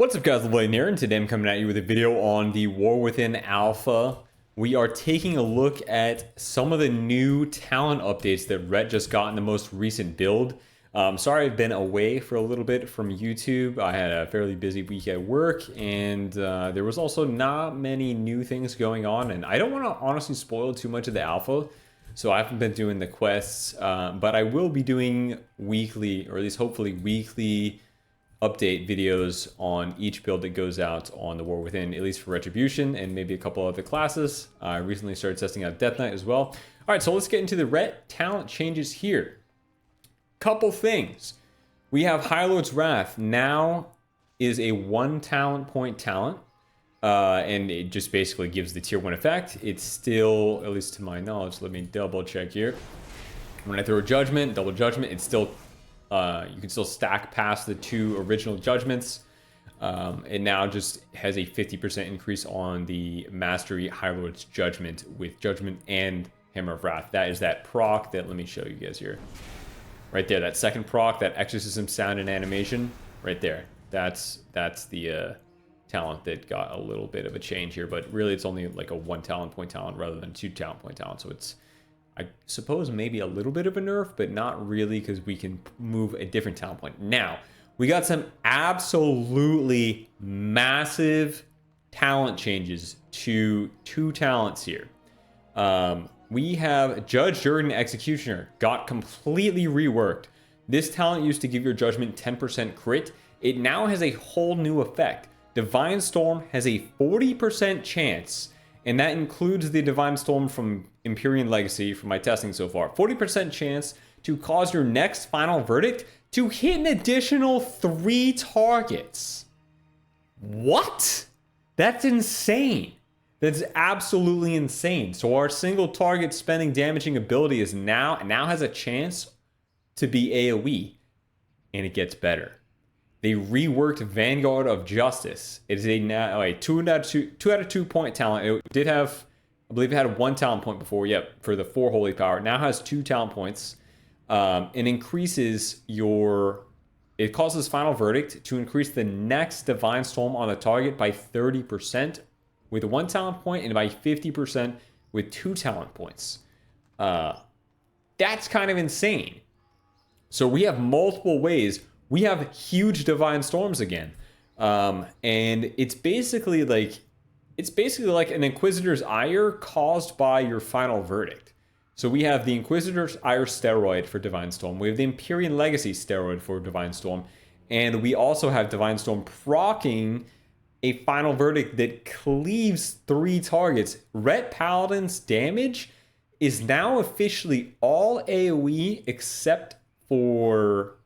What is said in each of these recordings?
What's up guys, Lvladen here, and today I'm coming at you with a video on the War Within Alpha. We are taking a look at some of the new talent updates that Rhett just got in the most recent build. Sorry I've been away for a little bit from YouTube. I had a fairly busy week at work, and there was also not many new things going on, and I don't want to honestly spoil too much of the alpha, so I haven't been doing the quests, but I will be doing weekly, or at least hopefully weekly, update videos on each build that goes out on the War Within, at least for Retribution and maybe a couple other classes. I recently started testing out Death Knight as well. All right, so let's get into the Rhett talent changes here. Couple things. We have Highlords Wrath now is a 1 talent point talent, and it just basically gives the tier 1 effect. It's still, at least to my knowledge, let me double check here. When I throw a judgment, double judgment, it's still you can still stack past the 2 original judgments. It now just has a 50% increase on the Mastery Highlord's Judgment with Judgment and Hammer of Wrath. That is that proc that, let me show you guys here. Right there, that second proc, that Exorcism sound and animation, right there. That's the talent that got a little bit of a change here, but really it's only like a 1 talent point talent rather than 2 talent point talent, so it's, I suppose, maybe a little bit of a nerf, but not really, because we can move a different talent point. Now, we got some absolutely massive talent changes to 2 talents here. We have Judge, Jury, and Executioner got completely reworked. This talent used to give your judgment 10% crit. It now has a whole new effect. Divine Storm has a 40% chance, and that includes the Divine Storm from Empyrean Legacy from my testing so far. 40% chance to cause your next final verdict to hit an additional 3 targets. What? That's insane. That's absolutely insane. So our single target spending damaging ability is now has a chance to be AoE, and it gets better. They reworked Vanguard of Justice. It is a now a 2 out of 2 point talent. It did have, I believe it had 1 talent point before. Yep, for the 4 holy power. It now has 2 talent points. It increases your, it causes Final Verdict to increase the next Divine Storm on the target by 30% with 1 talent point, and by 50% with 2 talent points. That's kind of insane. So we have multiple ways. We have huge Divine Storms again. And it's basically like an Inquisitor's Ire caused by your Final Verdict. So we have the Inquisitor's Ire steroid for Divine Storm. We have the Empyrean Legacy steroid for Divine Storm. And we also have Divine Storm proccing a Final Verdict that cleaves 3 targets. Rhett Paladin's damage is now officially all AoE except for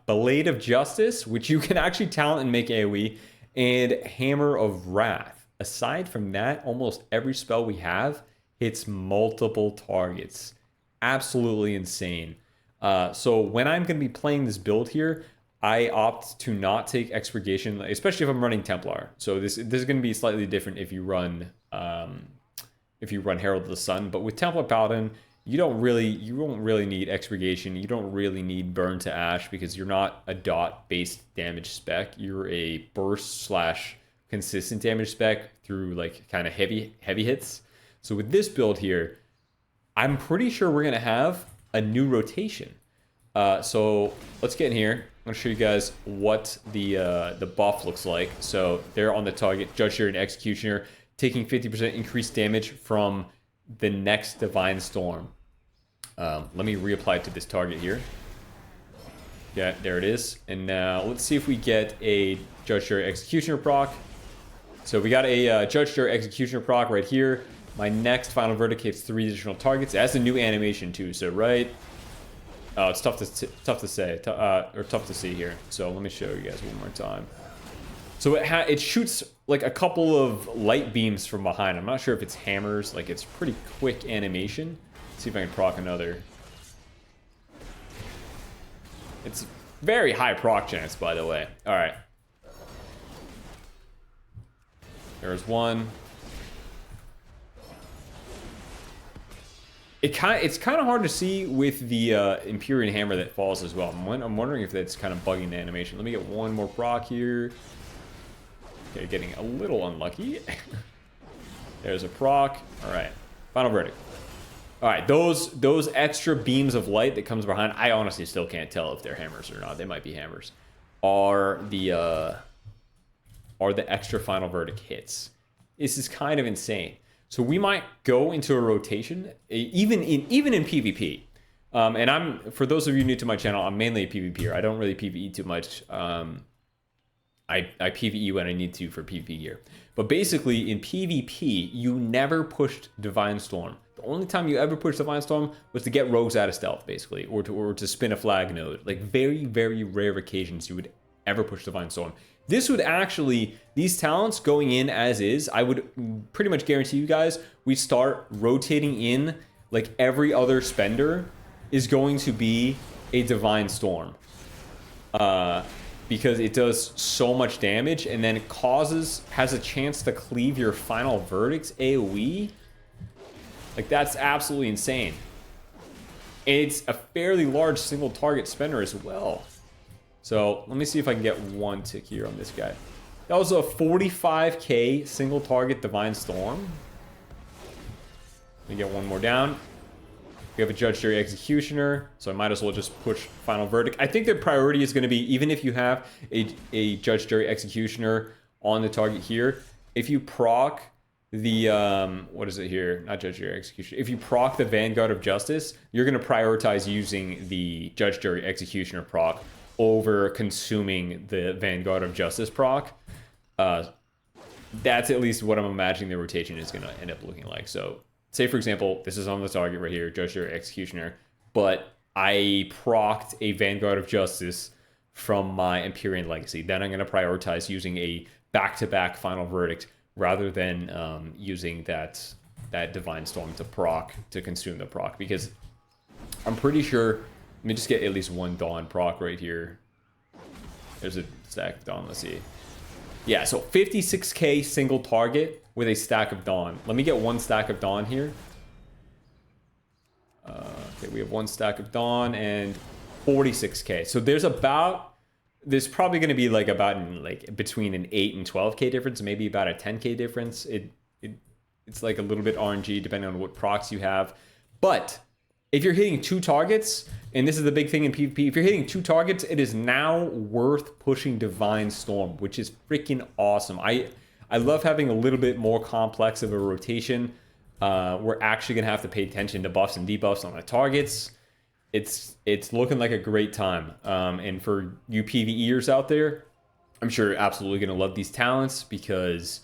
Blade of Justice, which you can actually talent and make AoE, and Hammer of Wrath. Aside from that, almost every spell we have hits multiple targets. Absolutely insane. So when I'm going to be playing this build here, I opt to not take Expurgation, especially if I'm running Templar. So this is going to be slightly different if you run Herald of the Sun. But with Templar Paladin, you won't really need Expurgation. You don't really need Burn to Ash, because you're not a dot-based damage spec. You're a burst / consistent damage spec through like kind of heavy hits. So with this build here, I'm pretty sure we're gonna have a new rotation. So let's get in here. I'm gonna show you guys what the buff looks like. So they're on the target, Judge, Jury, and Executioner, taking 50% increased damage from the next Divine Storm. Let me reapply it to this target here. Yeah, there it is. And now let's see if we get a Judge, Jury, Executioner proc. So we got a Judge, Jury, Executioner proc right here. My next Final Verdict hits 3 additional targets. It has a new animation too, so right. Oh, it's tough to say, or tough to see here. So let me show you guys one more time. So it shoots like a couple of light beams from behind. I'm not sure if it's hammers. Like, it's pretty quick animation. Let's see if I can proc another. It's very high proc chance, by the way. All right. There's one. It's kind of hard to see with the Empyrean Hammer that falls as well. I'm wondering if that's kind of bugging the animation. Let me get one more proc here. Okay, getting a little unlucky. There's a proc. All right, final verdict. All right, those extra beams of light that comes behind, I honestly still can't tell if they're hammers or not. They might be hammers. Are the extra final verdict hits. This is kind of insane. So we might go into a rotation, even in PvP. And for those of you new to my channel, I'm mainly a PvPer. I don't really PvE too much. I PvE when I need to for PvP gear. But basically, in PvP, you never pushed Divine Storm. The only time you ever pushed Divine Storm was to get rogues out of stealth, basically, or to spin a flag node. Like, very, very rare occasions you would ever push Divine Storm. This would actually, these talents going in as is, I would pretty much guarantee you guys, we start rotating in, like, every other spender is going to be a Divine Storm. Because it does so much damage, and then it has a chance to cleave your final verdict's AoE. Like, that's absolutely insane. It's a fairly large single target spender as well. So let me see if I can get one tick here on this guy. That was a 45k single target Divine Storm. Let me get one more down. We have a Judge, Jury, Executioner, so I might as well just push Final Verdict. I think the priority is going to be, even if you have a Judge, Jury, Executioner on the target here, if you proc the, what is it here? Not Judge, Jury, Executioner. If you proc the Vanguard of Justice, you're going to prioritize using the Judge, Jury, Executioner proc over consuming the Vanguard of Justice proc. That's at least what I'm imagining the rotation is going to end up looking like. So, say, for example, this is on the target right here, Judge, Jury, Executioner, but I procced a Vanguard of Justice from my Empyrean Legacy. Then I'm going to prioritize using a back-to-back Final Verdict rather than using that Divine Storm to consume the proc, because I'm pretty sure, let me just get at least one Dawn proc right here. There's a stack of Dawn, let's see. Yeah, so 56k single target with a stack of Dawn. Let me get one stack of Dawn here. Okay, we have one stack of Dawn and 46k. So there's probably going to be like between an 8 and 12k difference, maybe about a 10k difference. It's like a little bit RNG depending on what procs you have. But if you're hitting 2 targets, and this is the big thing in PvP, if you're hitting 2 targets, it is now worth pushing Divine Storm, which is freaking awesome. I love having a little bit more complex of a rotation. We're actually going to have to pay attention to buffs and debuffs on our targets. It's looking like a great time. And for you PvEers out there, I'm sure you're absolutely going to love these talents, because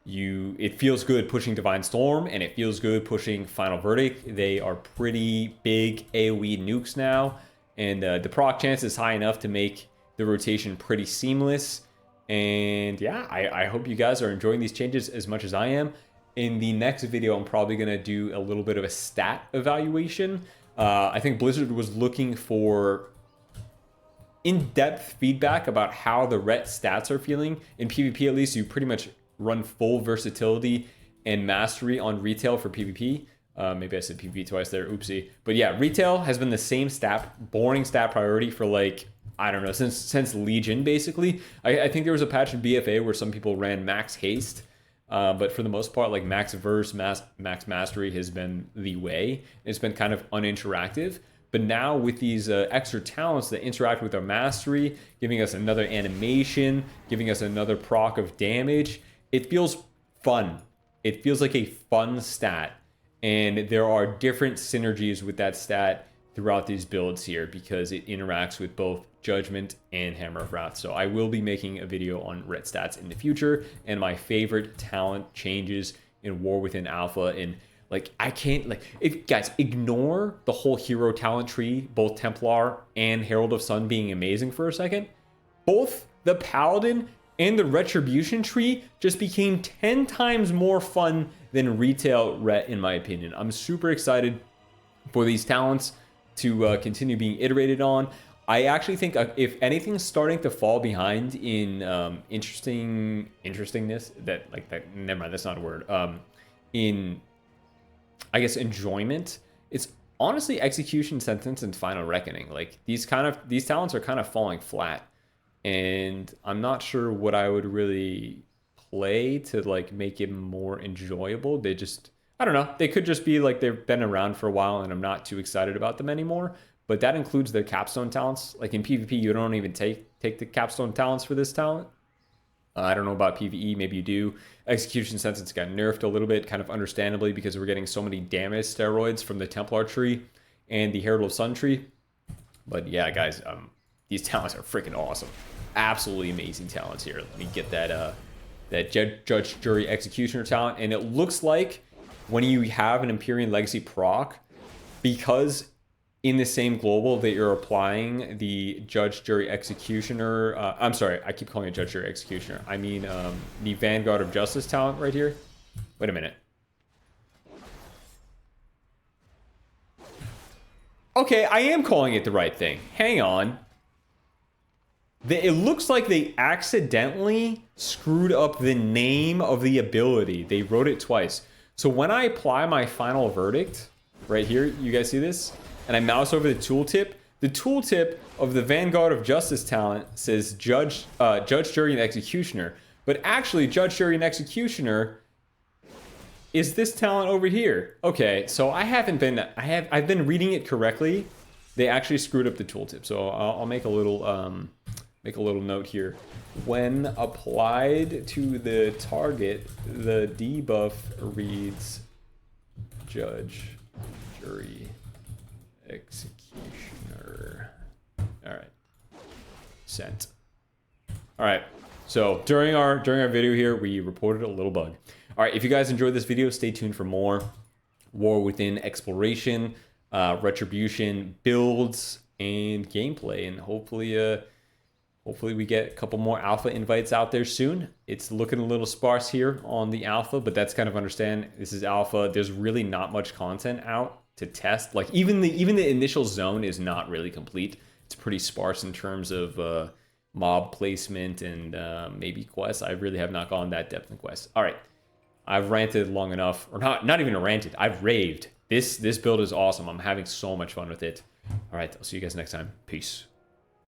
it feels good pushing Divine Storm, and it feels good pushing Final Verdict. They are pretty big AoE nukes now, and the proc chance is high enough to make the rotation pretty seamless. And yeah, I hope you guys are enjoying these changes as much as I am. In the next video, I'm probably going to do a little bit of a stat evaluation. I think Blizzard was looking for in-depth feedback about how the Ret stats are feeling. In PvP, at least, you pretty much run full versatility and mastery on retail for PvP. Maybe I said PvP twice there, oopsie. But yeah, retail has been the same boring stat priority for, like, I don't know, since Legion, basically. I think there was a patch in BFA where some people ran max haste, but for the most part, like, max verse, max mastery has been the way. It's been kind of uninteractive. But now with these extra talents that interact with our mastery, giving us another animation, giving us another proc of damage, it feels fun. It feels like a fun stat. And there are different synergies with that stat throughout these builds here, because it interacts with both Judgment and Hammer of Wrath. So I will be making a video on Ret stats in the future, and my favorite talent changes in War Within Alpha. And like, I can't, like, if guys ignore the whole hero talent tree, both Templar and Herald of Sun being amazing for a second, both the Paladin and the Retribution tree just became 10 times more fun than retail Ret, in my opinion. I'm super excited for these talents to continue being iterated on. I actually think if anything's starting to fall behind in interestingness, never mind, that's not a word. In, I guess, enjoyment, it's honestly Execution, Sentence, and Final Reckoning. Like, these talents are kind of falling flat, and I'm not sure what I would really play to like make it more enjoyable. They just, I don't know. They could just be like they've been around for a while and I'm not too excited about them anymore. But that includes their capstone talents. Like in PvP, you don't even take the capstone talents for this talent. I don't know about PvE, maybe you do. Execution, since it's got nerfed a little bit, kind of understandably, because we're getting so many damage steroids from the Templar tree and the Herald of Sun tree. But yeah, guys, these talents are freaking awesome. Absolutely amazing talents here. Let me get that that Judge, Jury, Executioner talent. And it looks like when you have an Empyrean Legacy proc, because in the same global that you're applying the Judge, Jury, Executioner, I'm sorry, I keep calling it Judge, Jury, Executioner. I mean the Vanguard of Justice talent right here. Wait a minute. Okay, I am calling it the right thing. Hang on. It looks like they accidentally screwed up the name of the ability. They wrote it twice. So when I apply my final verdict, right here, you guys see this? And I mouse over the tooltip of the Vanguard of Justice talent says Judge, Jury, and Executioner. But actually, Judge, Jury, and Executioner is this talent over here. Okay, so I've been reading it correctly. They actually screwed up the tooltip. So I'll make a little note here. When applied to the target, the debuff reads Judge, Jury, Executioner. All right, sent. All right, so during our video here, we reported a little bug. All right, if you guys enjoyed this video, stay tuned for more War Within exploration, retribution, builds, and gameplay, and hopefully we get a couple more alpha invites out there soon. It's looking a little sparse here on the alpha, but that's kind of understand. This is alpha. There's really not much content out to test. Like even the initial zone is not really complete. It's pretty sparse in terms of mob placement and maybe quests. I really have not gone that depth in quests. All right, I've ranted long enough, or not even ranted. I've raved. This build is awesome. I'm having so much fun with it. All right, I'll see you guys next time. Peace.